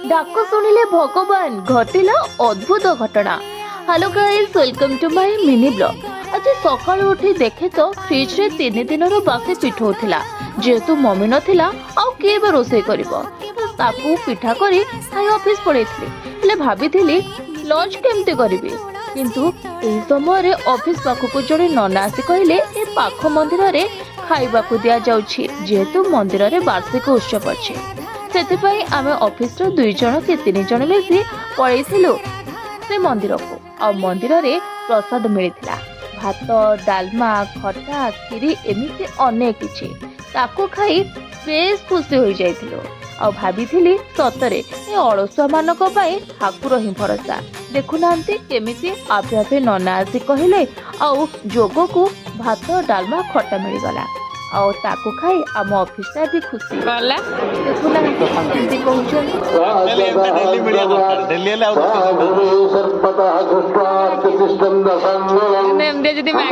डाक शुणिले भगवान घटिला अद्भुत घटना। Hello guys, welcome to my mini blog. आज सकाळ उठी देखे तो फ्रिज रे 3 दिनर बासी पिठ होथिला। जेहेतु मम्मी नथिला आउ के बे रोसे करिवो, ताकू पिठा करी खाई ऑफिस पळेथली। हेले भाबिथिली लंच केमते करिवि, किंतु एही समय रे ऑफिस पाखकु जड़े नना आसी कहले ए पाख मंदिर रे खाइबाकू दिया जाउछि, जेहेतु मंदिर रे वार्षिक उत्सव अछि। सेथिपाई आमे ऑफिस रो 2 जण के 3 जण मिसी पळेथिलु से मंदिर को। आ मंदिर रे प्रसाद मिलिथिला, भात, डालमा, खटा, खीरी एमिति अनेक किछि। ताको खाई बेस खुशी हो जाइथिलु। आ भाबिथिली सतरे ए अळसुआ मानक पई ठाकुर ही भरोसा। देखुनांती केमिति आपे आपे नना आसी कहले आ जोगो को भात, डालमा, खटा मिल गला। आ ताको खाई आम ऑफिस भी खुशी गला। देखुनांती केमिति कहउछन नेम दे जदी मैं